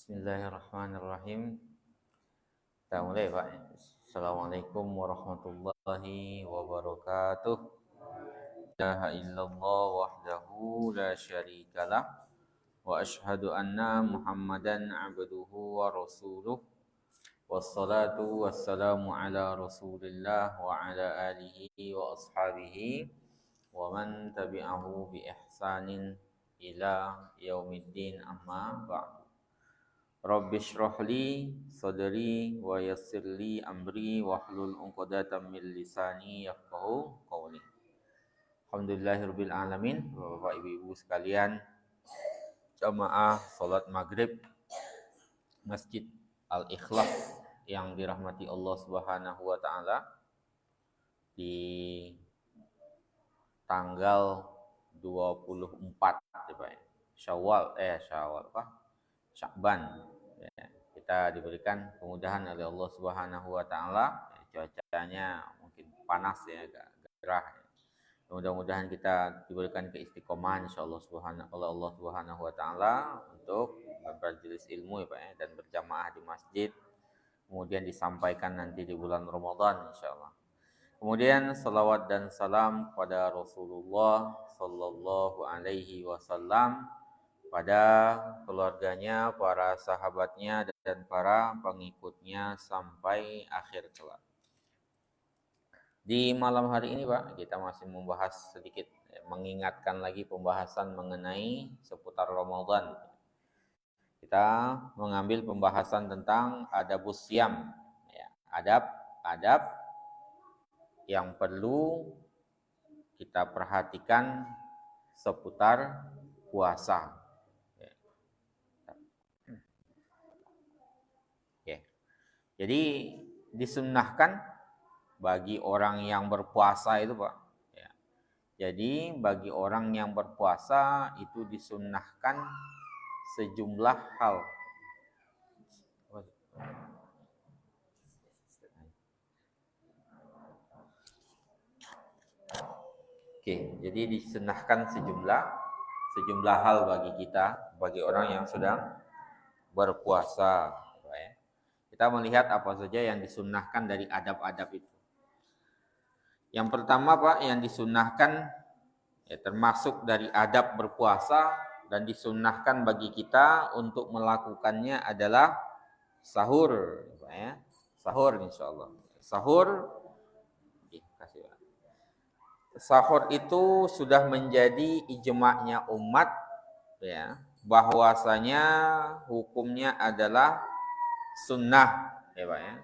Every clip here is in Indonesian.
Bismillahirrahmanirrahim. Kita mulai, Pak. Assalamualaikum warahmatullahi wabarakatuh. La ilaha illallah wahdahu la syarikalah wa asyhadu anna Muhammadan abduhu wa rasuluh. Wassalatu wassalamu ala Rasulillah wa ala alihi wa ashabihi wa man tabi'ahu bi ihsanin ila yaumiddin, amma ba'du. Rabbi shrah li sadri wa yassir li amri wahlul 'uqdatam min lisani yafqahu qawli. Alhamdulillahirabbil alamin. Bapak Ibu sekalian, jamaah salat maghrib Masjid Al-Ikhlas yang dirahmati Allah Subhanahu wa taala, di tanggal 24 Sya'ban. Ya, kita diberikan kemudahan oleh Allah Subhanahu wa taala. Cuacanya mungkin panas ya, agak gerah. Mudah-mudahan kita diberikan keistiqomahan insyaallah oleh Allah Subhanahu wa taala untuk bermajelis ilmu ya Pak ya, dan berjamaah di masjid. Kemudian disampaikan nanti di bulan Ramadan insyaallah. Kemudian salawat dan salam pada Rasulullah sallallahu alaihi wasallam, pada keluarganya, para sahabatnya, dan para pengikutnya sampai akhir kelak. Di malam hari ini Pak, kita masih membahas sedikit, mengingatkan lagi pembahasan mengenai seputar Ramadan. Kita mengambil pembahasan tentang adabus syam, ya, adab yang perlu kita perhatikan seputar puasa. Jadi disunnahkan bagi orang yang berpuasa itu Pak. Ya. Jadi bagi orang yang berpuasa itu disunnahkan sejumlah hal. Oke, jadi disunnahkan sejumlah hal bagi kita, bagi orang yang sedang berpuasa. Kita melihat apa saja yang disunnahkan dari adab-adab itu. Yang pertama Pak, yang disunnahkan ya, termasuk dari adab berpuasa dan disunnahkan bagi kita untuk melakukannya adalah sahur, Pak ya. Sahur insyaallah. Sahur itu sudah menjadi ijma'nya umat ya, bahwasanya hukumnya adalah sunnah ya Pak ya.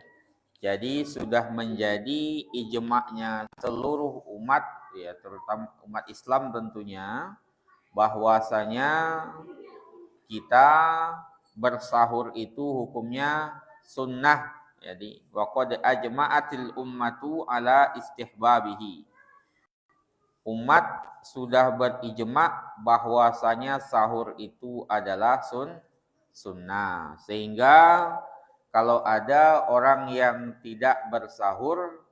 Jadi sudah menjadi ijma'nya seluruh umat ya, terutama umat Islam tentunya, bahwasanya kita bersahur itu hukumnya sunnah. Jadi waqad ajma'atil ummatu ala istihbabihi. Umat sudah berijma' bahwasanya sahur itu adalah sunnah. Sehingga kalau ada orang yang tidak bersahur,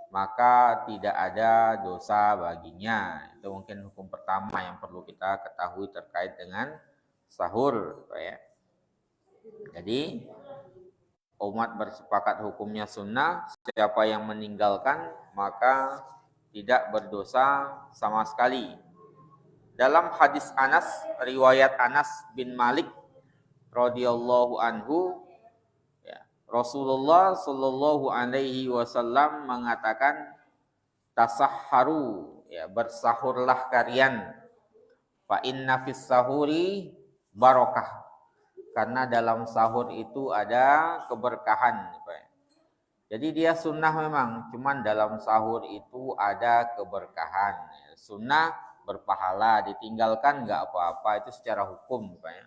maka tidak ada dosa baginya. Itu mungkin hukum pertama yang perlu kita ketahui terkait dengan sahur, ya. Jadi umat bersepakat hukumnya sunnah. Siapa yang meninggalkan maka tidak berdosa sama sekali. Dalam hadis Anas, riwayat Anas bin Malik radhiyallahu anhu, ya, Rasulullah sallallahu alaihi wasallam mengatakan, tasahharu, ya, bersahurlah kalian, fa inna fis sahuri barakah, karena dalam sahur itu ada keberkahan. Jadi dia sunnah memang, cuman dalam sahur itu ada keberkahan. Sunnah berpahala, ditinggalkan nggak apa-apa, itu secara hukum Pak ya.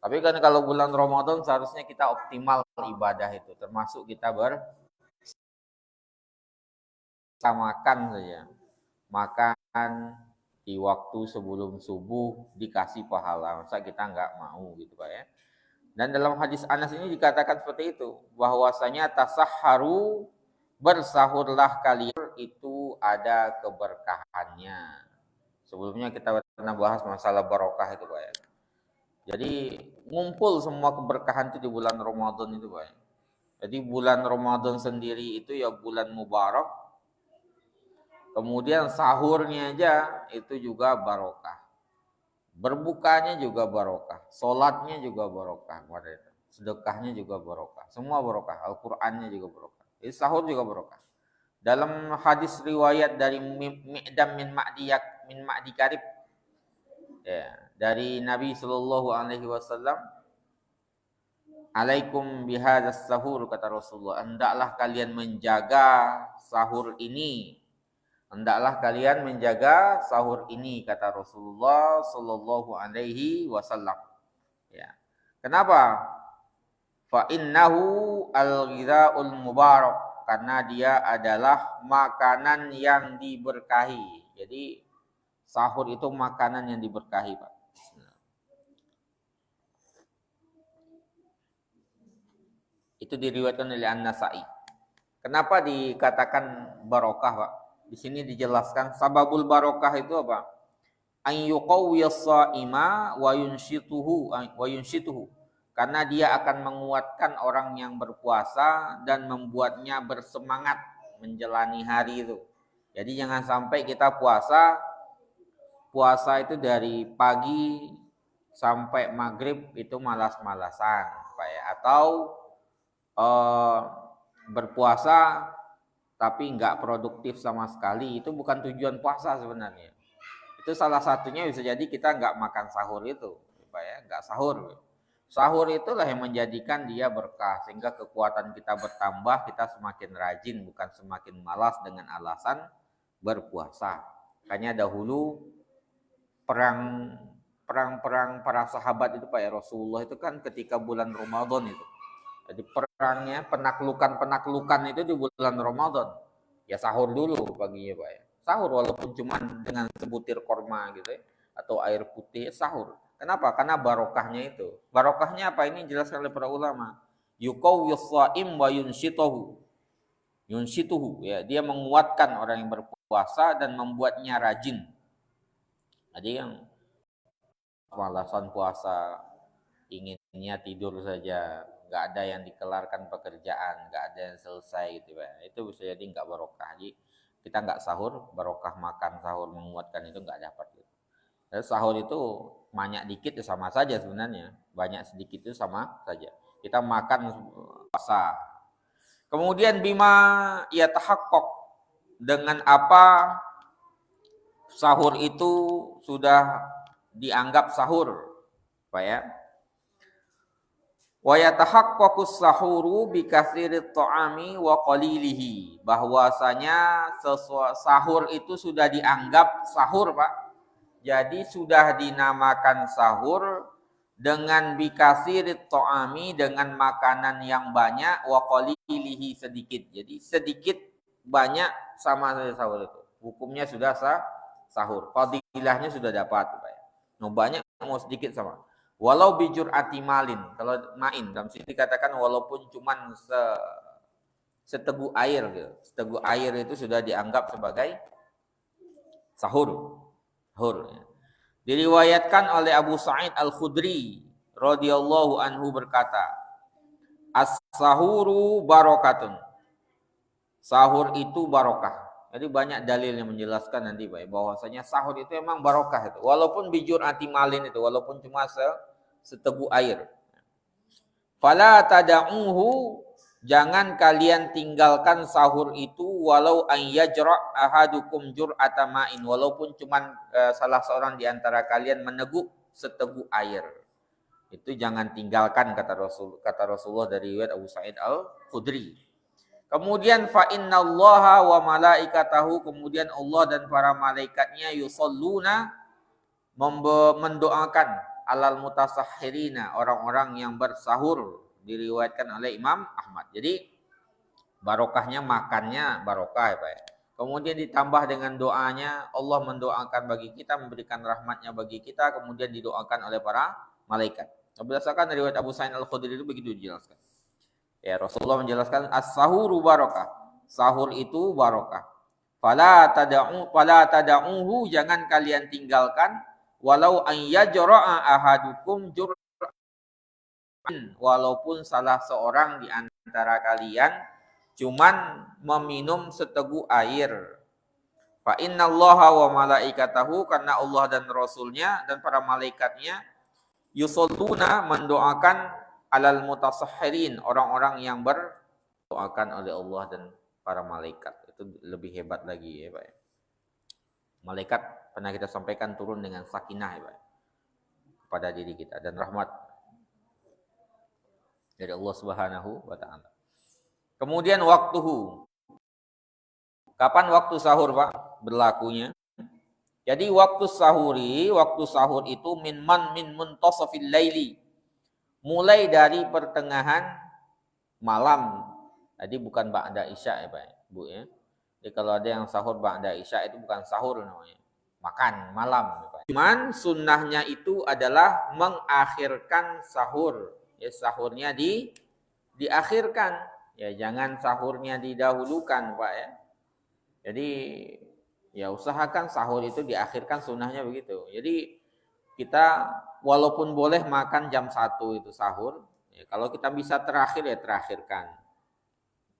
Tapi kan kalau bulan Ramadan seharusnya kita optimal ibadah itu, termasuk kita bersamakan saja. Makan di waktu sebelum subuh dikasih pahala, masa kita nggak mau gitu Pak ya. Dan dalam hadis Anas ini dikatakan seperti itu, bahwasanya tasahharu, bersahurlah kalian, itu ada keberkahannya. Sebelumnya kita pernah bahas masalah barokah itu Pak ya. Jadi ngumpul semua keberkahan itu di bulan Ramadan itu, Pak. Jadi bulan Ramadan sendiri itu ya bulan mubarak. Kemudian sahurnya aja itu juga barokah. Berbukanya juga barokah. Salatnya juga barokah. Sedekahnya juga barokah. Semua barokah. Al-Qur'annya juga barokah. Jadi sahur juga barokah. Dalam hadis riwayat dari Mi'dam min Ma'di Karib, ya, dari Nabi Shallallahu Alaihi Wasallam, alaikum bihadzas sahur, kata Rasulullah, hendaklah kalian menjaga sahur ini. Hendaklah kalian menjaga sahur ini, kata Rasulullah Shallallahu Alaihi Wasallam. Ya. Kenapa? Fa innahu al-ghidha'ul mubarak, karena dia adalah makanan yang diberkahi. Jadi sahur itu makanan yang diberkahi, Pak. Itu diriwayatkan oleh An-Nasa'i. Kenapa dikatakan barokah, Pak? Di sini dijelaskan sababul barokah itu apa? An yuqawwiyas sha'ima wa yunshituhu. Karena dia akan menguatkan orang yang berpuasa dan membuatnya bersemangat menjalani hari itu. Jadi jangan sampai kita puasa itu dari pagi sampai maghrib itu malas-malasan, Pak ya. Atau berpuasa tapi nggak produktif sama sekali. Itu bukan tujuan puasa sebenarnya. Itu salah satunya bisa jadi kita nggak makan sahur itu, Pak ya, nggak sahur. Sahur itulah yang menjadikan dia berkah, sehingga kekuatan kita bertambah, kita semakin rajin, bukan semakin malas dengan alasan berpuasa. Makanya dahulu perang para sahabat itu, Pak ya, Rasulullah itu kan ketika bulan Ramadan itu. Jadi perangnya, penaklukan itu di bulan Ramadan. Ya sahur dulu paginya, Pak ya. Sahur walaupun cuma dengan sebutir korma gitu ya, atau air putih, sahur. Kenapa? Karena barokahnya itu. Barokahnya apa? Ini dijelaskan oleh para ulama. Yuqawwis shaim wa yunshituhu. Ya, dia menguatkan orang yang berpuasa dan membuatnya rajin. Jadi yang malasan puasa, inginnya tidur saja, nggak ada yang dikelarkan pekerjaan, nggak ada yang selesai gitu ya. Itu bisa jadi nggak barokah. Jadi kita nggak sahur, barokah makan sahur menguatkan itu nggak dapat. Dan sahur itu banyak dikit itu sama saja sebenarnya, banyak sedikit itu sama saja. Kita makan puasa. Kemudian bima yatahaqqaq, dengan apa sahur itu sudah dianggap sahur, Pak ya. Wa yatahaqqaqus sahuru bi katsirit ta'ami wa qalilihi, bahwasanya sahur itu sudah dianggap sahur, Pak. Jadi sudah dinamakan sahur dengan bikasirit to'ami, dengan makanan yang banyak, wa qalilihi, sedikit. Jadi sedikit banyak sama saja sahur itu. Hukumnya sudah sahur. Fadilahnya sudah dapat. Mau banyak mau sedikit sama. Walau bijur atimalin. Kalau main dalam sini dikatakan walaupun cuman seteguk air gitu. Seteguk air itu sudah dianggap sebagai sahur. Diriwayatkan oleh Abu Sa'id Al-Khudri radhiyallahu anhu berkata, as-sahuru barokatun. Sahur itu barokah. Jadi banyak dalil yang menjelaskan nanti, Pak, bahwasanya sahur itu memang barokah itu. Walaupun bijur atimalin itu, walaupun cuma seteguk air. Fala tada'uhu, jangan kalian tinggalkan sahur itu, walau an yajra' ahadukum jur'ata ma'in, walaupun cuman salah seorang di antara kalian meneguk seteguk air. Itu jangan tinggalkan, kata Rasulullah dari riwayat Abu Sa'id Al-Khudri. Kemudian fa innallaha wa malaikatahu, kemudian Allah dan para malaikatnya yusalluna, mendoakan alal mutasahhirina, orang-orang yang bersahur, diriwayatkan oleh Imam Ahmad. Jadi barokahnya makannya barokah ya, Pak ya. Kemudian ditambah dengan doanya, Allah mendoakan bagi kita, memberikan rahmatnya bagi kita, kemudian didoakan oleh para malaikat. Berdasarkan riwayat Abu Sa'id Al-Khudri itu begitu dijelaskan. Ya, Rasulullah menjelaskan as-sahuru barokah. Sahur itu barokah. Fala tada'uhu, jangan kalian tinggalkan, walau an yajra'a ahadukum walaupun salah seorang di antara kalian cuman meminum seteguk air. Fa innallaha wa malaikatahu, karena Allah dan Rasulnya dan para malaikatnya yusalluna, mendoakan alal mutasahhirin, orang-orang yang berdoakan oleh Allah dan para malaikat. Itu lebih hebat lagi ya Pak. Malaikat pernah kita sampaikan turun dengan sakinah ya Pak, kepada diri kita dan rahmat dari Allah Subhanahu wa taala. Kemudian waktuhu. Kapan waktu sahur Pak berlakunya? Jadi waktu sahur itu min muntasafil laili. Mulai dari pertengahan malam. Jadi bukan ba'da isya ya Pak, Bu ya. Jadi kalau ada yang sahur ba'da isya itu bukan sahur namanya. Makan malam ya Pak. Cuman sunnahnya itu adalah mengakhirkan sahur. Ya, sahurnya diakhirkan. Ya, jangan sahurnya didahulukan Pak ya. Jadi ya usahakan sahur itu diakhirkan, sunnahnya begitu. Jadi kita walaupun boleh makan jam 1 itu sahur, ya, kalau kita bisa terakhir ya terakhirkan.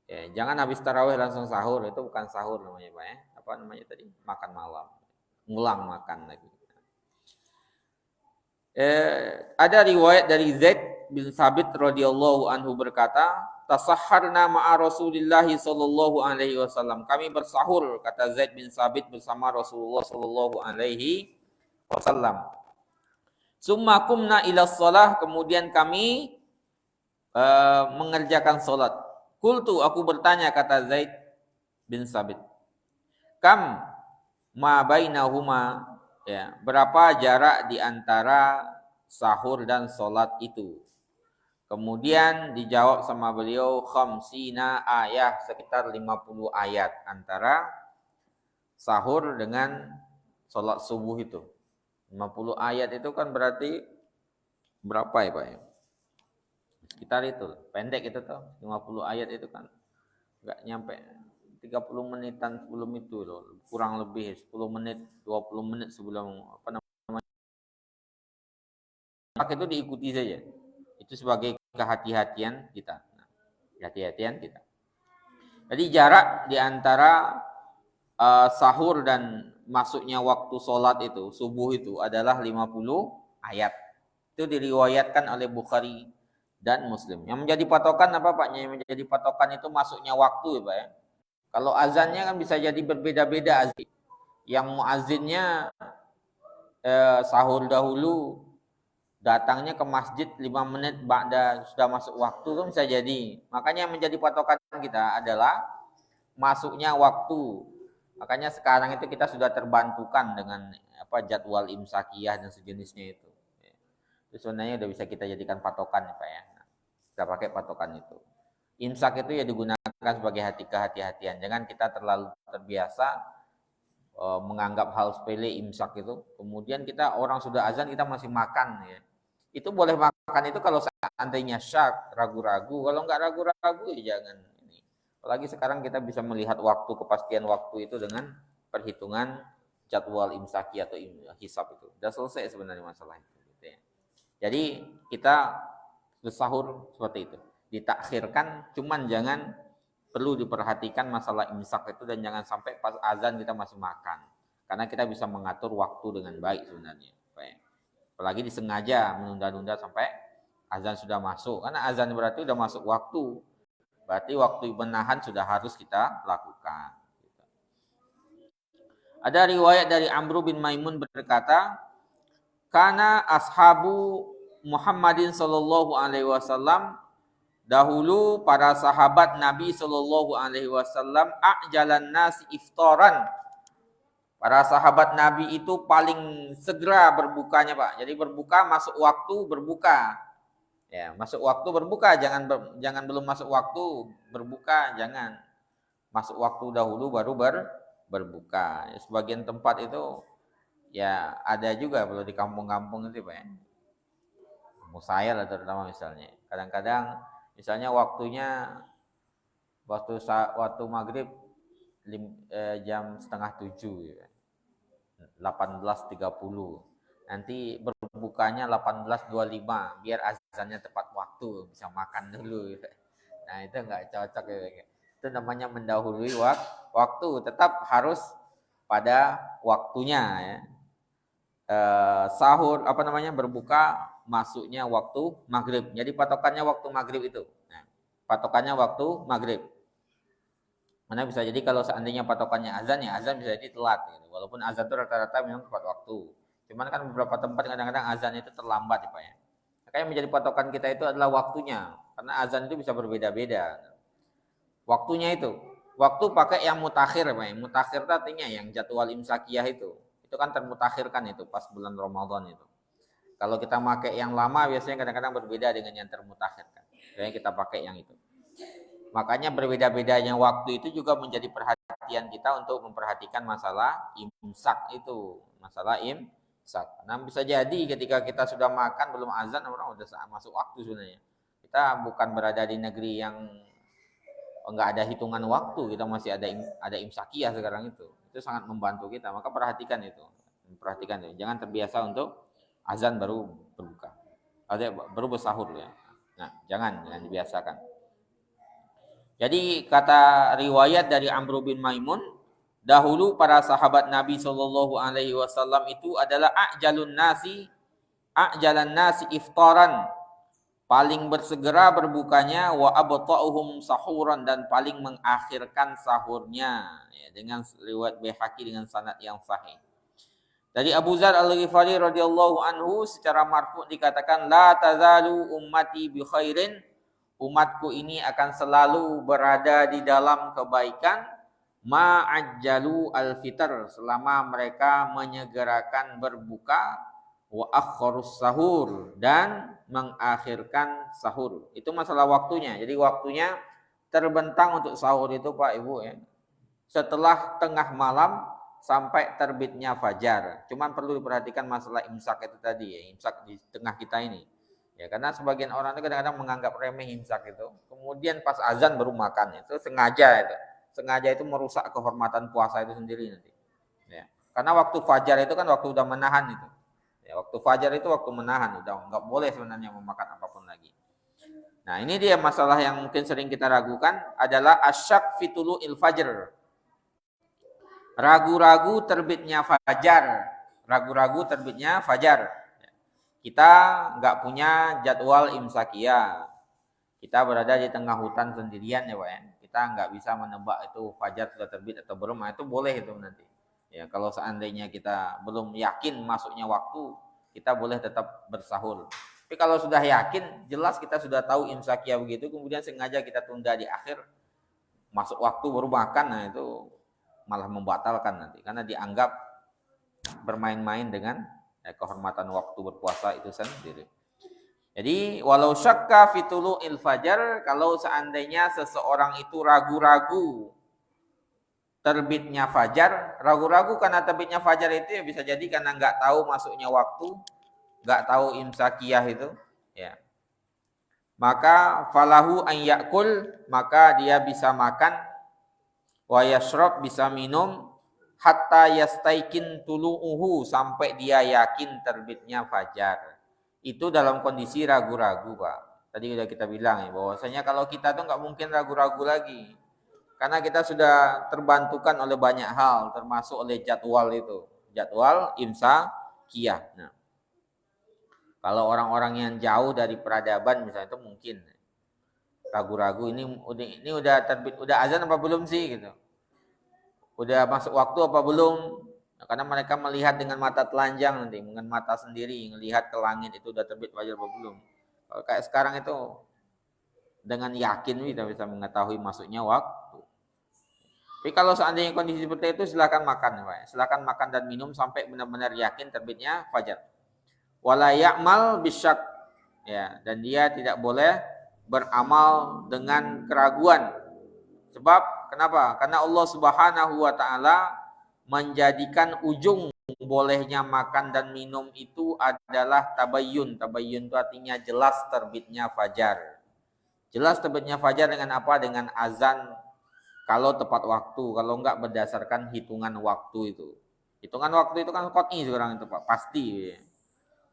Ya, jangan habis tarawih langsung sahur, itu bukan sahur namanya Pak ya. Apa namanya tadi? Makan malam. Ngulang makan lagi. Ada riwayat dari Zaid bin Sabit radhiyallahu anhu berkata, tasahharna ma'a Rasulillah sallallahu alaihi wasallam. Kami bersahur, kata Zaid bin Sabit, bersama Rasulullah sallallahu alaihi wasallam. Summa kumna ila shalah, kemudian kami mengerjakan salat. Qultu, aku bertanya, kata Zaid bin Sabit, kam ma bainahuma, ya, berapa jarak di antara sahur dan salat itu? Kemudian dijawab sama beliau, khamsina ayat, sekitar 50 ayat antara sahur dengan salat subuh itu. 50 ayat itu kan berarti berapa ya Pak? Sekitar itu, pendek itu tuh. 50 ayat itu kan enggak nyampe 30 menitan sebelum itu loh, kurang lebih 10 menit, 20 menit sebelum apa namanya. Itu diikuti saja. Itu sebagai kehati-hatian kita. Kehati-hatian kita. Jadi jarak di antara sahur dan masuknya waktu sholat itu, subuh itu adalah 50 ayat. Itu diriwayatkan oleh Bukhari dan Muslim. Yang menjadi patokan apa Pak? Yang menjadi patokan itu masuknya waktu ya Pak ya. Kalau azannya kan bisa jadi berbeda-beda azan. Yang muazzinnya sahur dahulu, datangnya ke masjid 5 menit ba'da sudah masuk waktu kan bisa jadi. Makanya yang menjadi patokan kita adalah masuknya waktu. Makanya sekarang itu kita sudah terbantukan dengan apa jadwal imsakiyah dan sejenisnya itu. Itu sebenarnya udah bisa kita jadikan patokan ya Pak ya. Kita pakai patokan itu. Imsak itu ya digunakan sebagai kehati-hatian. Jangan kita terlalu terbiasa menganggap hal sepele imsak itu. Kemudian kita orang sudah azan kita masih makan ya. Itu boleh makan itu kalau seandainya syak, ragu-ragu. Kalau nggak ragu-ragu ya jangan. Apalagi sekarang kita bisa melihat waktu, kepastian waktu itu dengan perhitungan jadwal imsaki atau hisab itu. Sudah selesai sebenarnya masalah itu. Gitu ya. Jadi kita bersahur seperti itu. Ditakhirkan, cuman jangan, perlu diperhatikan masalah imsak itu dan jangan sampai pas azan kita masih makan. Karena kita bisa mengatur waktu dengan baik sebenarnya. Apalagi disengaja menunda-nunda sampai azan sudah masuk. Karena azan berarti sudah masuk waktu. Berarti waktu menahan sudah harus kita lakukan. Ada riwayat dari Amr bin Maimun berkata, karena ashabu Muhammadin sallallahu alaihi wasallam, dahulu para sahabat Nabi sallallahu alaihi wasallam, ajalan nas iftaran. Para sahabat Nabi itu paling segera berbukanya Pak. Jadi berbuka masuk waktu berbuka. Ya, masuk waktu berbuka, jangan belum masuk waktu berbuka, jangan. Masuk waktu dahulu baru berbuka. Ya, sebagian tempat itu ya ada juga kalau di kampung-kampung itu Pak ya. Musayal terutama misalnya. Kadang-kadang misalnya waktunya waktu maghrib jam setengah 7 ya. 18.30. Nanti berbukanya 18.25 biar azannya tepat waktu. waktu, bisa makan dulu. Nah itu nggak cocok ya. Itu namanya mendahului waktu. Tetap harus pada waktunya ya. Sahur berbuka masuknya waktu maghrib. Jadi patokannya waktu maghrib itu. Nah, patokannya waktu maghrib. Mana bisa jadi kalau seandainya patokannya azan ya azan bisa jadi telat. Gitu. Walaupun azan itu rata-rata memang tepat waktu. Cuman kan beberapa tempat kadang-kadang azan itu terlambat ya Pak ya. Makanya menjadi patokan kita itu adalah waktunya. Karena azan itu bisa berbeda-beda. Waktunya itu. Waktu pakai yang mutakhir ya Pak ya. Mutakhir itu artinya yang jadwal imsakiyah itu. Itu kan termutakhirkan itu pas bulan Ramadan itu. Kalau kita pakai yang lama biasanya kadang-kadang berbeda dengan yang termutakhirkan. Jadi kita pakai yang itu. Makanya berbeda-bedanya waktu itu juga menjadi perhatian kita untuk memperhatikan masalah imsak itu. Masalah imsak. Nah bisa jadi ketika kita sudah makan belum azan orang sudah masuk waktu sebenarnya. Kita bukan berada di negeri yang enggak ada hitungan waktu, kita masih ada imsakiyah sekarang itu. Itu sangat membantu kita. Maka perhatikan itu. Perhatikan itu. Jangan terbiasa untuk azan baru berbuka. Baru bersahur ya. Nah, jangan dibiasakan. Jadi kata riwayat dari Amr bin Maimun, dahulu para sahabat Nabi SAW itu adalah a'jalan nasi iftaran, paling bersegera berbukanya, wa abta'uhum sahuran, dan paling mengakhirkan sahurnya, ya, dengan riwayat Baihaqi dengan sanad yang sahih. Dari Abu Dzar Al-Ghifari radhiyallahu anhu secara marfu' dikatakan, la tazalu ummati bi khairin, umatku ini akan selalu berada di dalam kebaikan, ma'ajjalu al-fitr, selama mereka menyegerakan berbuka, wa akharus sahur, dan mengakhirkan sahur. Itu masalah waktunya. Jadi waktunya terbentang untuk sahur itu Pak Ibu ya. Setelah tengah malam sampai terbitnya fajar. Cuman perlu diperhatikan masalah imsak itu tadi ya, imsak di tengah kita ini. Ya, karena sebagian orang itu kadang-kadang menganggap remeh imsak itu. Kemudian pas azan baru makan itu sengaja itu. Sengaja itu merusak kehormatan puasa itu sendiri nanti. Ya. Karena waktu fajar itu kan waktu udah menahan itu. Ya, waktu fajar itu waktu menahan, udah nggak boleh sebenarnya memakan apapun lagi. Nah, ini dia masalah yang mungkin sering kita ragukan adalah asyak fitulu il fajr. Ragu-ragu terbitnya fajar. Ragu-ragu terbitnya fajar. Kita nggak punya jadwal imsakiyah. Kita berada di tengah hutan sendirian ya Pak ya. Kita nggak bisa menebak itu fajar sudah terbit atau belum. Nah, itu boleh itu nanti. Ya kalau seandainya kita belum yakin masuknya waktu, kita boleh tetap bersahur. Tapi kalau sudah yakin, jelas kita sudah tahu imsakiyah begitu, kemudian sengaja kita tunda di akhir, masuk waktu baru makan, nah itu malah membatalkan nanti. Karena dianggap bermain-main dengan kehormatan waktu berpuasa itu sendiri. Jadi walau syakka fitulu il fajar, kalau seandainya seseorang itu ragu-ragu terbitnya fajar, ragu-ragu karena terbitnya fajar itu ya bisa jadi karena nggak tahu masuknya waktu, nggak tahu imsakiyah itu, ya. Maka falahu an yakul, maka dia bisa makan, wa yashrab, bisa minum, hatta yastaikin tulu'uhu, sampai dia yakin terbitnya fajar. Itu dalam kondisi ragu-ragu Pak. Tadi udah kita bilang ya, bahwasanya kalau kita tuh nggak mungkin ragu-ragu lagi. Karena kita sudah terbantukan oleh banyak hal, termasuk oleh jadwal itu. Jadwal imsakiyah. Nah, kalau orang-orang yang jauh dari peradaban misalnya itu mungkin ragu-ragu ini udah terbit, udah azan apa belum sih gitu. Udah masuk waktu apa belum? Nah, karena mereka melihat dengan mata telanjang nanti, dengan mata sendiri, melihat ke langit itu udah terbit fajar apa belum. Kalau kayak sekarang itu dengan yakin kita bisa mengetahui masuknya waktu. Tapi kalau seandainya kondisi seperti itu silakan makan Pak. Silakan makan dan minum sampai benar-benar yakin terbitnya fajar. Wala ya'mal bisyak, ya, dan dia tidak boleh beramal dengan keraguan. Sebab kenapa? Karena Allah Subhanahu wa taala menjadikan ujung bolehnya makan dan minum itu adalah tabayyun. Tabayyun itu artinya jelas terbitnya fajar. Jelas terbitnya fajar dengan apa? Dengan azan kalau tepat waktu, kalau enggak berdasarkan hitungan waktu itu. Hitungan waktu itu kan qat'i sekarang itu Pak, pasti.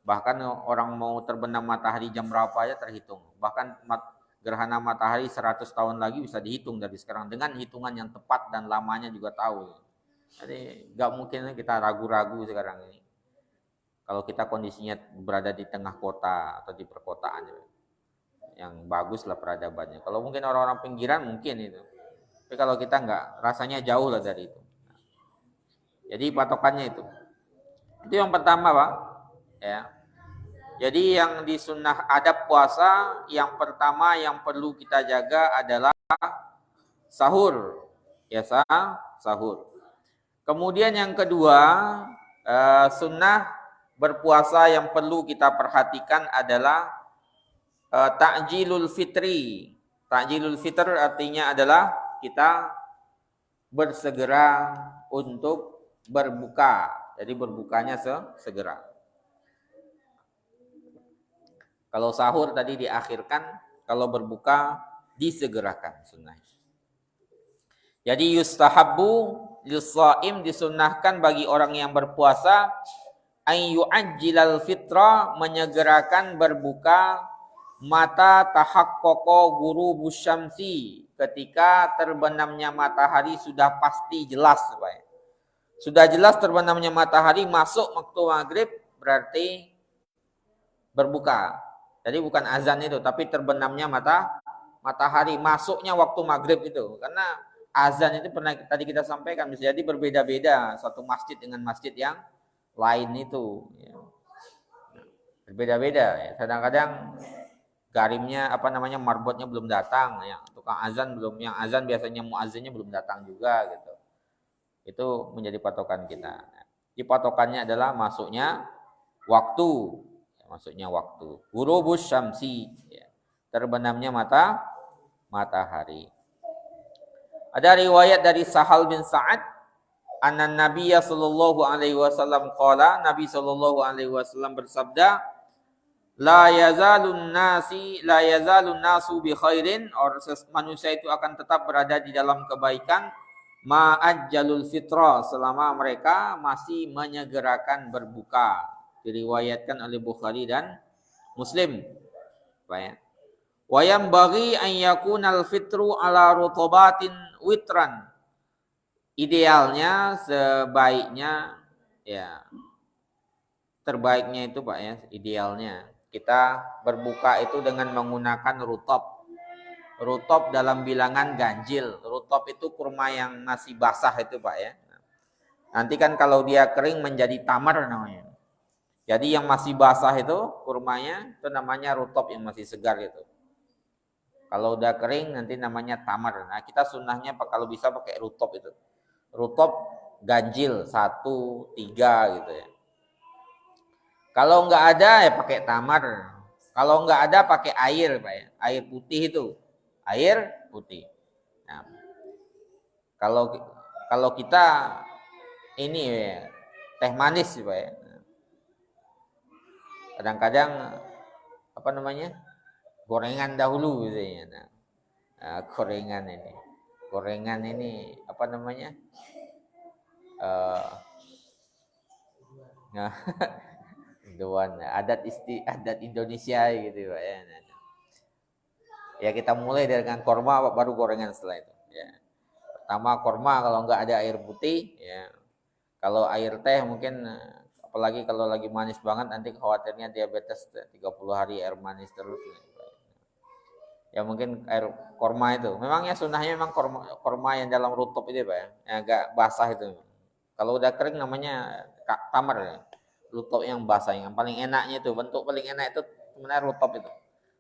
Bahkan orang mau terbenam matahari jam berapa aja terhitung. Bahkan gerhana matahari 100 tahun lagi bisa dihitung dari sekarang dengan hitungan yang tepat dan lamanya juga tahu. Jadi nggak mungkin kita ragu-ragu sekarang ini. Kalau kita kondisinya berada di tengah kota atau di perkotaan, yang bagus lah peradabannya. Kalau mungkin orang-orang pinggiran mungkin itu. Tapi kalau kita nggak, rasanya jauh lah dari itu. Jadi patokannya itu. Itu yang pertama, Pak. Ya. Jadi yang di sunnah adab puasa, yang pertama yang perlu kita jaga adalah sahur. Ya, sahur. Kemudian yang kedua, sunnah berpuasa yang perlu kita perhatikan adalah ta'jilul fitri. Ta'jilul fitr artinya adalah kita bersegera untuk berbuka. Jadi berbukanya segera. Kalau sahur tadi diakhirkan, kalau berbuka disegerakan sunnah. Jadi yustahabbu lis-shaim, disunnahkan bagi orang yang berpuasa ay yu'ajjilal fitra, menyegerakan berbuka mata tahaqqaqa ghurubus syamsi, ketika terbenamnya matahari sudah pasti jelas, Pak. Sudah jelas terbenamnya matahari masuk waktu maghrib, berarti berbuka. Jadi bukan azan itu, tapi terbenamnya matahari masuknya waktu maghrib itu. Karena azan itu pernah tadi kita sampaikan bisa jadi berbeda-beda satu masjid dengan masjid yang lain itu. Berbeda-beda. Ya. Kadang-kadang garimnya marbotnya belum datang, ya. Tukang azan belum, yang azan biasanya muazzinnya belum datang juga gitu. Itu menjadi patokan kita. Di patokannya adalah masuknya waktu. Maksudnya waktu. Ghurubus syamsi, ya. Terbenamnya matahari. Ada riwayat dari Sahal bin Sa'ad, anna Nabiyya sallallahu alaihi wasallam qala, Nabi sallallahu alaihi wasallam bersabda, la yazalun nasu bi khairin, manusia itu akan tetap berada di dalam kebaikan, ma'ajjalul fitra, selama mereka masih menyegerakan berbuka. Diriwayatkan oleh Bukhari dan Muslim. Wa yanbaghi an yakunal fitru ala rutubatin witran. Idealnya, sebaiknya, ya, terbaiknya itu, Pak, ya, idealnya kita berbuka itu dengan menggunakan rutab. Rutab dalam bilangan ganjil. Rutab itu kurma yang masih basah itu, Pak, ya. Nanti kan kalau dia kering menjadi tamar namanya. Jadi yang masih basah itu kurmanya itu namanya rutab, yang masih segar itu. Kalau udah kering nanti namanya tamar. Nah, kita sunnahnya kalau bisa pakai rutab itu. Rutab ganjil 1, 3 gitu ya. Kalau nggak ada ya pakai tamar. Kalau nggak ada pakai air, Pak ya. Air putih itu. Air putih. Nah, kalau kita ini ya, teh manis, Pak ya. Kadang-kadang gorengan dahulu gitu ya. Nah, gorengan ini nah, adat Indonesia gitu, Pak ya. Ya kita mulai dengan korma, baru gorengan setelah itu. Ya. Pertama korma, kalau nggak ada air putih, ya. Kalau air teh mungkin, apalagi kalau lagi manis banget, nanti khawatirnya diabetes 30 hari air manis terus. Ya mungkin air korma itu. Memangnya sunnahnya memang korma yang dalam rutup itu, Pak ya. Yang agak basah itu. Kalau udah kering namanya tamar ya. Rutup yang basah, yang paling enaknya itu, bentuk paling enak itu sebenarnya rutup itu.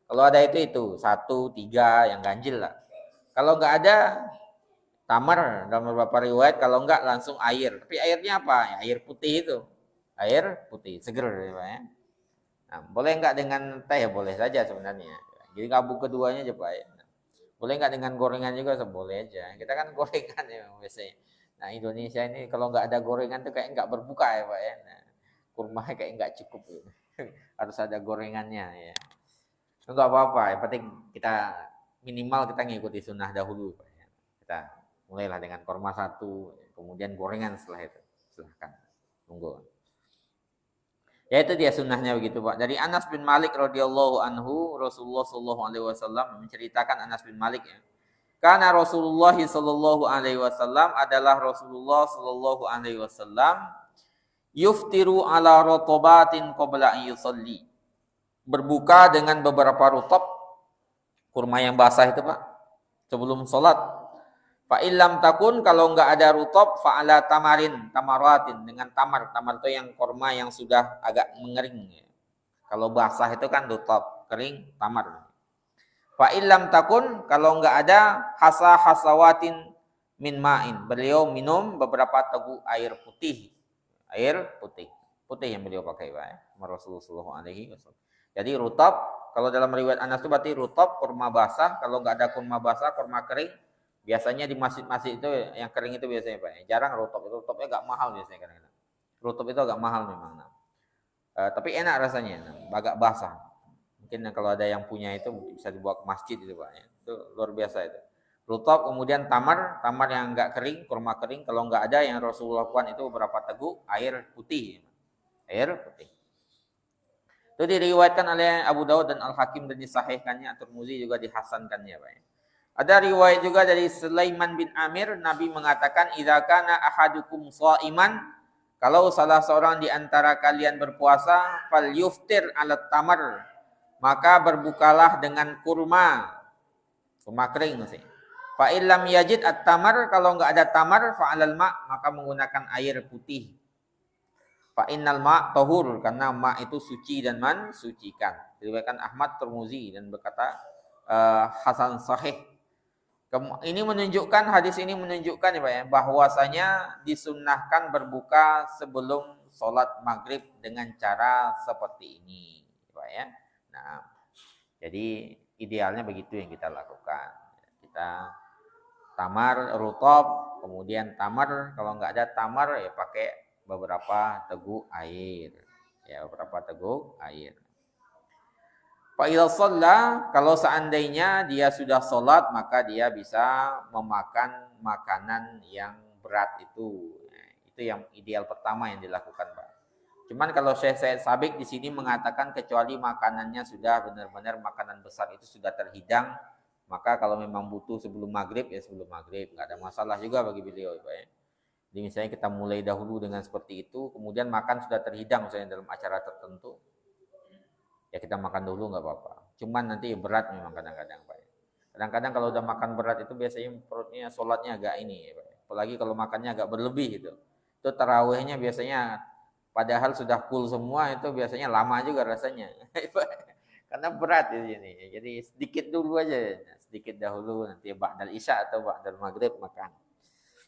Kalau ada itu 1, 3 yang ganjil lah. Kalau nggak ada tamar dalam beberapa riwayat, kalau enggak langsung air. Tapi airnya apa? Ya, air putih itu. Air putih, seger ya, Pak ya. Nah, boleh enggak dengan teh? Boleh saja sebenarnya. Jadi gabung keduanya aja, Pak ya. Boleh enggak dengan gorengan juga? Boleh aja. Kita kan gorengan ya biasanya. Nah, Indonesia ini kalau enggak ada gorengan tuh kayak enggak berbuka ya, Pak ya. Nah, kurma kayak enggak cukup. Harus ada gorengannya ya. Enggak apa-apa, yang penting kita minimal kita ngikuti sunnah dahulu, Pak ya. Kita mulailah dengan korma 1, kemudian gorengan setelah itu. Silahkan. Tunggu. Ya itu dia sunnahnya begitu Pak. Dari Anas bin Malik radhiyallahu anhu, Rasulullah sallallahu alaihi wasallam menceritakan Anas bin Malik ya. Karena Rasulullah sallallahu alaihi wasallam adalah Rasulullah sallallahu alaihi wasallam yuftiru ala rotobatin qabla an yusalli. Berbuka dengan beberapa rutab kurma yang basah itu Pak sebelum sholat. Fa illam takun, kalau enggak ada rutab fa ala tamaratin, dengan tamar itu yang kurma yang sudah agak mengering ya. Kalau basah itu kan rutab, kering tamar. Fa illam takun, kalau enggak ada hasawatin min ma'in, beliau minum beberapa teguk air putih yang beliau pakai Pak ya, Rasulullah sallallahu alaihi wasallam. Jadi rutab, kalau dalam riwayat Anas itu berarti rutab kurma basah, kalau enggak ada kurma basah, kurma kering. Biasanya di masjid-masjid itu yang kering itu biasanya Pak. Jarang rutab. Rutubnya agak mahal biasanya kadang-kadang. Rutub itu agak mahal memang. Tapi enak rasanya, agak basah. Mungkin kalau ada yang punya itu bisa dibawa ke masjid itu Pak. Itu luar biasa itu. Rutab, kemudian tamar yang enggak kering, kurma kering. Kalau enggak ada yang Rasulullah lakukan itu beberapa teguk air putih. Itu diriwayatkan oleh Abu Dawud dan Al-Hakim dan disahihkannya, Tirmizi juga dihasankannya Pak. Ada riwayat juga dari Sulaiman bin Amir, Nabi mengatakan, "Idza kana ahadukum shaiman," kalau salah seorang di antara kalian berpuasa, falyuftir 'ala tamar, maka berbukalah dengan kurma kering sih. Fa illam yajid at-tamar, kalau enggak ada tamar, fa 'alal ma', maka menggunakan air putih. Fa innal ma' tahur, karena ma' itu suci dan mensucikan. Diriwayatkan Ahmad, Tirmizi dan berkata hasan sahih. Hadis ini menunjukkan ya Pak ya, bahwasanya disunnahkan berbuka sebelum sholat maghrib dengan cara seperti ini Pak ya. Nah, jadi idealnya begitu yang kita lakukan. Kita tamar rutab, kemudian tamar, kalau nggak ada tamar ya pakai beberapa teguk air. Fa'idha sholla, kalau seandainya dia sudah sholat, maka dia bisa memakan makanan yang berat itu. Itu yang ideal pertama yang dilakukan Pak. Cuman kalau Syekh Sabik di sini mengatakan kecuali makanannya sudah benar-benar makanan besar itu sudah terhidang, maka kalau memang butuh sebelum maghrib ya sebelum maghrib, nggak ada masalah juga bagi beliau Pak ya. Jadi misalnya kita mulai dahulu dengan seperti itu, kemudian makan sudah terhidang misalnya dalam acara tertentu, ya kita makan dulu nggak apa-apa. Cuman nanti berat memang kadang-kadang Pak. Kadang-kadang kalau udah makan berat itu biasanya perutnya sholatnya agak ini Pak. Apalagi kalau makannya agak berlebih itu. Itu tarawihnya biasanya padahal sudah full semua itu biasanya lama juga rasanya. Karena berat di sini. Jadi sedikit dulu aja, sedikit dahulu, nanti ba'dal isya atau ba'dal maghrib makan.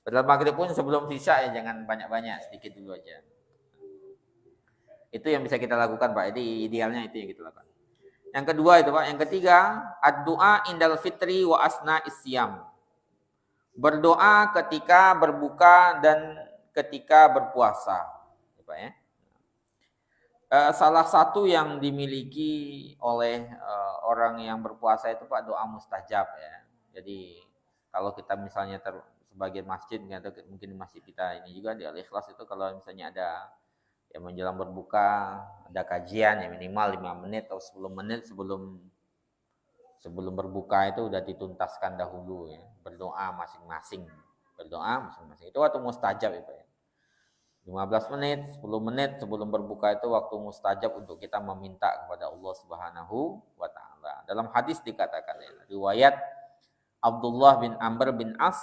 Ba'dal maghrib pun sebelum isya ya jangan banyak-banyak, sedikit dulu aja. Itu yang bisa kita lakukan Pak. Jadi idealnya itu yang kita lakukan. Yang kedua itu Pak. Yang ketiga, ad-du'a indal fitri wa asna isyam. Berdoa ketika berbuka dan ketika berpuasa. Pak ya. Salah satu yang dimiliki oleh orang yang berpuasa itu Pak, doa mustajab ya. Jadi kalau kita misalnya sebagian masjid atau mungkin di masjid kita ini juga di Al-Ikhlas itu kalau misalnya ada ya menjelang berbuka ada kajian ya minimal 5 menit atau 10 menit sebelum berbuka itu udah dituntaskan dahulu ya, berdoa masing-masing itu waktu mustajab itu ya. 15 menit, 10 menit sebelum berbuka itu waktu mustajab untuk kita meminta kepada Allah Subhanahu wa taala. Dalam hadis dikatakan ya, riwayat Abdullah bin Amr bin As,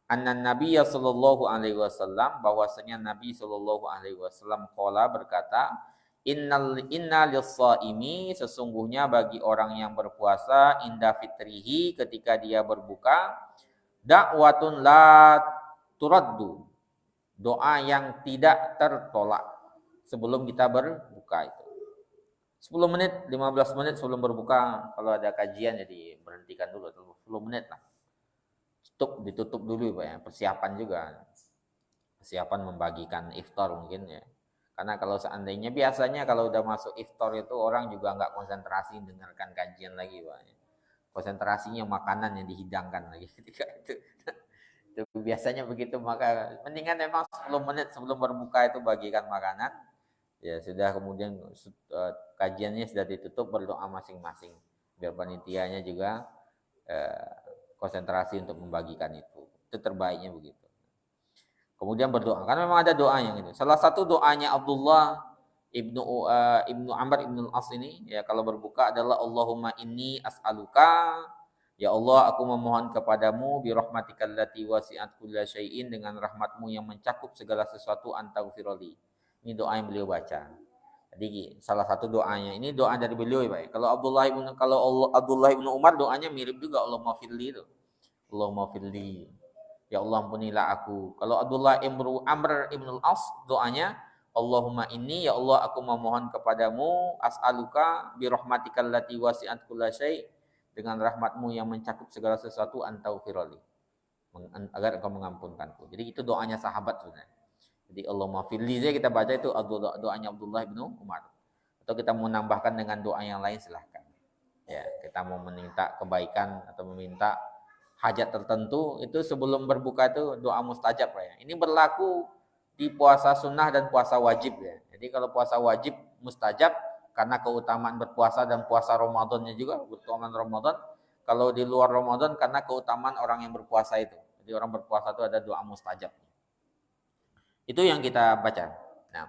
anna Nabiyya sallallahu alaihi wasallam, bahwasanya Nabi sallallahu alaihi wasallam qala berkata, inna lis-shaimi, sesungguhnya bagi orang yang berpuasa, inda fitrihi, ketika dia berbuka, da'watun la turaddu, doa yang tidak tertolak sebelum kita berbuka itu. 10 menit, 15 menit sebelum berbuka, kalau ada kajian jadi berhentikan dulu 10 menit lah. Ditutup dulu Pak ya, persiapan juga. Persiapan membagikan iftar mungkin ya. Karena kalau seandainya biasanya kalau udah masuk iftar itu orang juga nggak konsentrasi dengarkan kajian lagi Pak ya. Konsentrasinya makanan yang dihidangkan lagi ketika itu. Itu biasanya begitu, maka mendingan memang 10 menit sebelum berbuka itu bagikan makanan. Ya sudah, kemudian kajiannya sudah ditutup, berdoa masing-masing biar panitianya juga eh, konsentrasi untuk membagikan itu. Itu terbaiknya begitu. Kemudian berdoa, karena memang ada doanya gitu. Salah satu doanya Abdullah ibnu Amr ibnu Al-As ini, ya kalau berbuka adalah Allahumma inni as'aluka, ya Allah aku memohon kepadamu bi rahmatikal lati wasi'at kulla syai'in, dengan rahmatmu yang mencakup segala sesuatu, antaghfirli. Ini doa yang beliau baca. Jadi salah satu doanya, ini doa dari beliau ya Pak. Kalau Abdullah ibnu Umar doanya mirip juga, Allahumma firli itu. Allahumma firli, ya Allah ampunilah aku. Kalau Abdullah ibnu Amr ibnu Al-As doanya Allahumma inni, ya Allah aku memohon kepadamu, as'aluka bi rahmatikal lati wasi'at kulla syai', dengan rahmatmu yang mencakup segala sesuatu, antaghfirli, agar engkau mengampunkanku. Jadi itu doanya sahabat sebenarnya. Jadi Allahumma firli kita baca itu doanya Abdullah ibnu Umar. Atau kita mau nambahkan dengan doa yang lain silahkan. Ya, kita mau meminta kebaikan atau meminta hajat tertentu, itu sebelum berbuka itu doa mustajab ya. Ini berlaku di puasa sunnah dan puasa wajib ya. Jadi kalau puasa wajib mustajab karena keutamaan berpuasa, dan puasa Ramadannya juga keutamaan Ramadan. Kalau di luar Ramadan karena keutamaan orang yang berpuasa itu. Jadi orang berpuasa itu ada doa mustajab. Itu yang kita baca. Nah,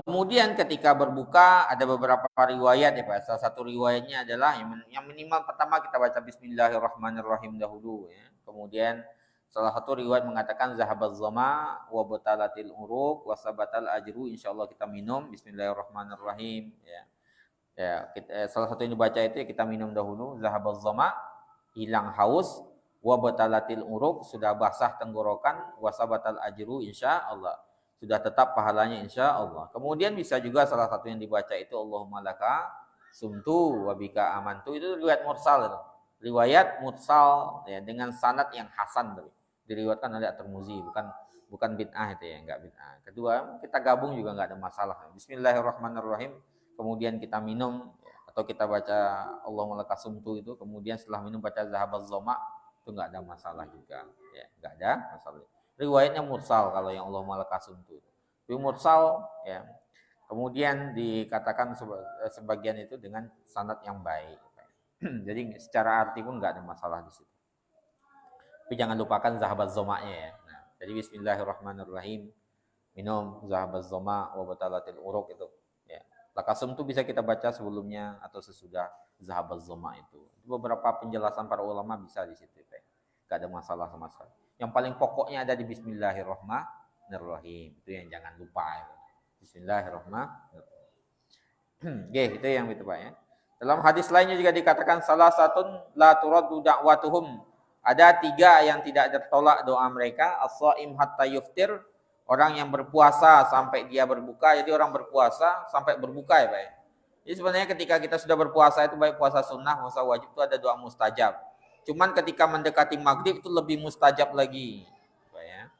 kemudian ketika berbuka ada beberapa riwayat ya Pak. Salah satu riwayatnya adalah yang minimal pertama kita baca Bismillahirrahmanirrahim dahulu ya. Kemudian salah satu riwayat mengatakan zahabaz zama wa batalatil uruq wa sabatal ajru, insyaallah kita minum Bismillahirrahmanirrahim ya. Ya, salah satu yang dibaca itu ya, kita minum dahulu zahabaz zama, hilang haus, wa batalatil uruq, sudah basah tenggorokan, wa sabatal ajru, insyaallah sudah tetap pahalanya insyaallah. Kemudian bisa juga salah satu yang dibaca itu Allahumma laka sumtu wa bika amantu, itu riwayat mursal itu. Riwayat mursal ya, dengan sanad yang hasan tadi. Diriwayatkan oleh At-Tirmizi, bukan bid'ah itu ya, enggak bid'ah. Kedua, kita gabung juga enggak ada masalah. Bismillahirrahmanirrahim. Kemudian kita minum atau kita baca Allahumma laka sumtu itu, kemudian setelah minum baca zahabaz zama, itu enggak ada masalah juga. Ya, enggak ada masalah. Riwayatnya mursal kalau yang Allah malakasum itu. Itu mursal ya. Kemudian dikatakan sebagian itu dengan sanad yang baik. Jadi secara arti pun enggak ada masalah di situ. Tapi jangan lupakan zahabaz zoma-nya ya. Nah, jadi bismillahirrahmanirrahim. Minum zahabaz zoma wa batalatil uruq itu ya. Lakasum itu bisa kita baca sebelumnya atau sesudah zahabaz zoma itu. Beberapa penjelasan para ulama bisa di situ ya. Enggak ada masalah sama sekali. Yang paling pokoknya ada di Bismillahirrahmanirrahim. Itu yang jangan lupa ya. Bismillahirrahmanirrahim. Oke, itu yang itu Pak ya. Dalam hadis lainnya juga dikatakan salah satu la turaddu da'watuhum. Ada 3 yang tidak tertolak doa mereka. As-shaim hatta yuftir, orang yang berpuasa sampai dia berbuka. Jadi orang berpuasa sampai berbuka ya Pak ya. Jadi sebenarnya ketika kita sudah berpuasa itu, baik puasa sunnah, puasa wajib, itu ada doa mustajab. Cuman ketika mendekati maghrib itu lebih mustajab lagi. Ya.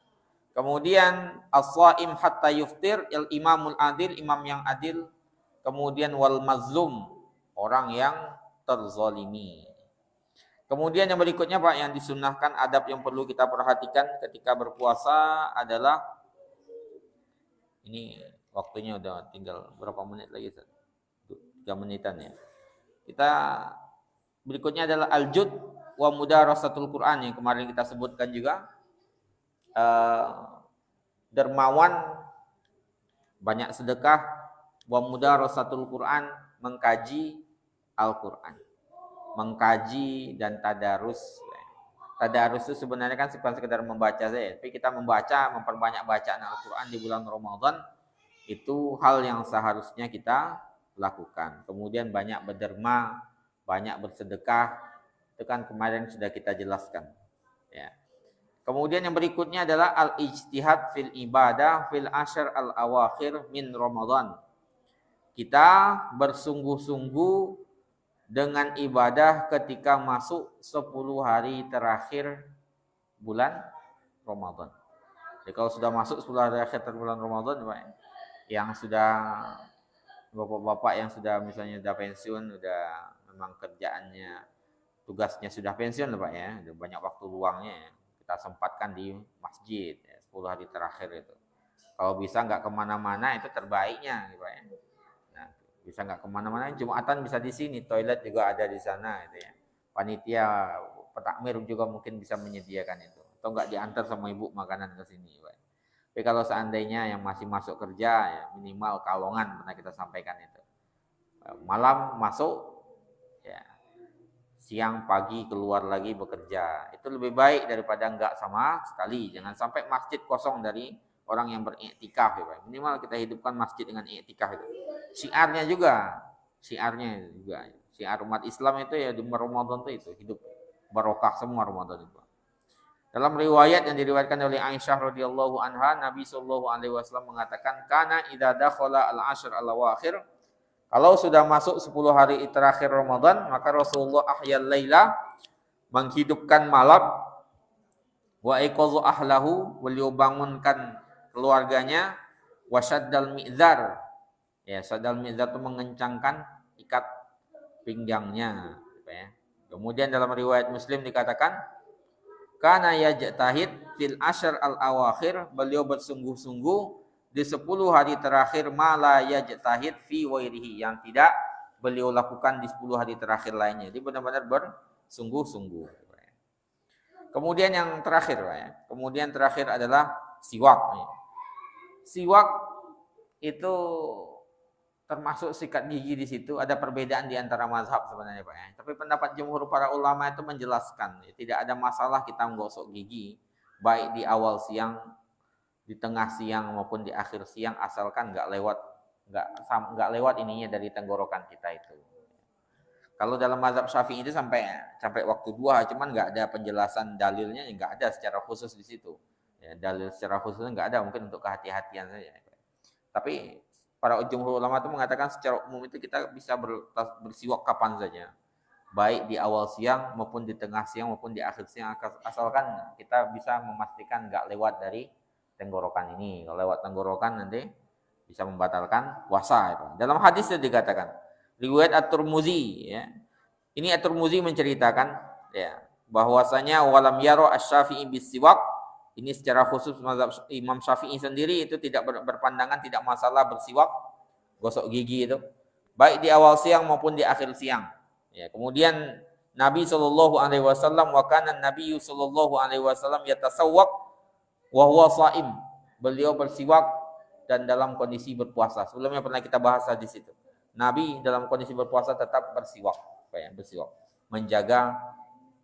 Kemudian as-shaim hatta yuftir, imamul adil, imam yang adil. Kemudian wal mazlum, orang yang terzalimi. Kemudian yang berikutnya Pak, yang disunnahkan, adab yang perlu kita perhatikan ketika berpuasa adalah, ini waktunya udah tinggal berapa menit lagi? 3 menitan ya. Kita berikutnya adalah al-jud wa mudarasatul Quran, yang kemarin kita sebutkan juga. Dermawan, banyak sedekah, wa mudarasatul Quran, mengkaji Al-Quran, mengkaji dan tadarus. Tadarus itu sebenarnya kan bukan sekedar membaca saja, tapi kita membaca, memperbanyak bacaan Al-Quran di bulan Ramadan, itu hal yang seharusnya kita lakukan. Kemudian banyak berderma, banyak bersedekah, itu kan kemarin sudah kita jelaskan ya. Kemudian yang berikutnya adalah al-ijtihad fil ibadah fil ashr al-awakhir min Ramadan. Kita bersungguh-sungguh dengan ibadah ketika masuk 10 hari terakhir bulan Ramadan. Jadi kalau sudah masuk 10 hari terakhir bulan Ramadan, yang sudah bapak-bapak yang sudah misalnya sudah pensiun, udah memang kerjaannya, tugasnya sudah pensiun Pak ya, udah banyak waktu luangnya ya, kita sempatkan di masjid ya, 10 hari terakhir itu. Kalau bisa nggak kemana-mana itu terbaiknya, gitu ya. Nah, bisa nggak kemana-mana, Jumatan bisa di sini, toilet juga ada di sana, gitu ya. Panitia petakmir juga mungkin bisa menyediakan itu, atau nggak diantar sama ibu makanan ke sini, Pak. Tapi kalau seandainya yang masih masuk kerja, ya minimal kalongan pernah kita sampaikan itu. Malam masuk, ya siang pagi keluar lagi bekerja. Itu lebih baik daripada enggak sama sekali. Jangan sampai masjid kosong dari orang yang beriktikaf, ya Pak. Minimal kita hidupkan masjid dengan iktikaf itu. Syiarnya juga, Syiar umat Islam itu ya di Ramadan itu hidup barokah semua Ramadan itu. Dalam riwayat yang diriwayatkan oleh Aisyah radhiyallahu anha, Nabi sallallahu alaihi wasallam mengatakan, "Kana idza dakhala al-ashr al-awakhir." Kalau sudah masuk 10 hari terakhir Ramadan, maka Rasulullah ahyal laila, menghidupkan malam, wa aiqadha ahlahu, beliau bangunkan keluarganya, wa syaddal mi'zar. Ya, syaddal mi'zar itu mengencangkan ikat pinggangnya, ya. Kemudian dalam riwayat Muslim dikatakan, kana yajtahid fil ashr al awakhir, beliau bersungguh-sungguh di 10 hari terakhir, mala yajtahid fi wairihi, yang tidak beliau lakukan di 10 hari terakhir lainnya. Jadi benar-benar bersungguh-sungguh. Kemudian yang terakhir, ya. Kemudian terakhir adalah siwak. Siwak itu termasuk sikat gigi di situ. Ada perbedaan di antara mazhab sebenarnya, Pak, ya. Tapi pendapat jumhur para ulama itu menjelaskan, ya, tidak ada masalah kita menggosok gigi baik di awal siang, di tengah siang maupun di akhir siang, asalkan nggak lewat ininya dari tenggorokan kita itu. Kalau dalam mazhab Syafi'i itu sampai waktu duha, cuman nggak ada penjelasan dalilnya, nggak ada secara khusus di situ. Ya, dalil secara khususnya nggak ada, mungkin untuk kehati-hatian saja. Tapi para jumhur ulama itu mengatakan secara umum itu kita bisa bersiwak kapan saja, baik di awal siang maupun di tengah siang maupun di akhir siang, asalkan kita bisa memastikan nggak lewat dari tenggorokan ini. Kalau lewat tenggorokan nanti bisa membatalkan puasa. Dalam hadis itu dikatakan, riwayat At-Tirmidzi, ya. Ini At-Tirmidzi menceritakan, ya, bahwasanya walam yaro asy-Syafi'i bis-siwak, ini secara khusus mazhab Imam Syafi'i sendiri itu tidak berpandangan tidak masalah bersiwak, gosok gigi itu, baik di awal siang maupun di akhir siang. Ya, kemudian Nabi sallallahu alaihi wasallam, wa kana Nabi sallallahu alaihi wasallam yatasawwak wa huwa shaim. Beliau bersiwak dan dalam kondisi berpuasa. Sebelumnya pernah kita bahas di situ. Nabi dalam kondisi berpuasa tetap bersiwak, bersiwak, menjaga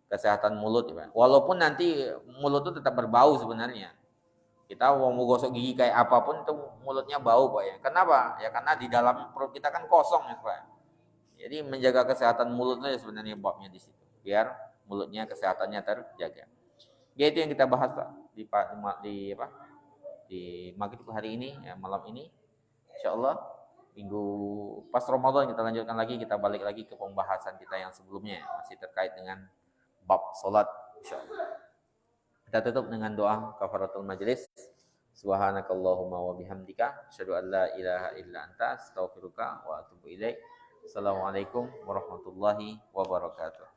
kesehatan mulut, ya. Walaupun nanti mulut itu tetap berbau sebenarnya. Kita mau gosok gigi kayak apapun itu mulutnya bau, Pak, ya. Kenapa? Ya karena di dalam perut kita kan kosong, ya, Pak. Jadi menjaga kesehatan mulutnya sebenarnya babnya di situ. Biar mulutnya kesehatannya terjaga. Ya, itu yang kita bahas, Pak, di maghrib hari ini, ya, malam ini. Insyaallah minggu pas Ramadan kita lanjutkan lagi, kita balik lagi ke pembahasan kita yang sebelumnya, masih terkait dengan bab salat, insyaallah. Kita tutup dengan doa kafaratul majlis. Subhanakallahumma wa bihamdika asyhadu an la ilaha illa anta astaghfiruka wa atubu ilaik. Assalamualaikum warahmatullahi wabarakatuh.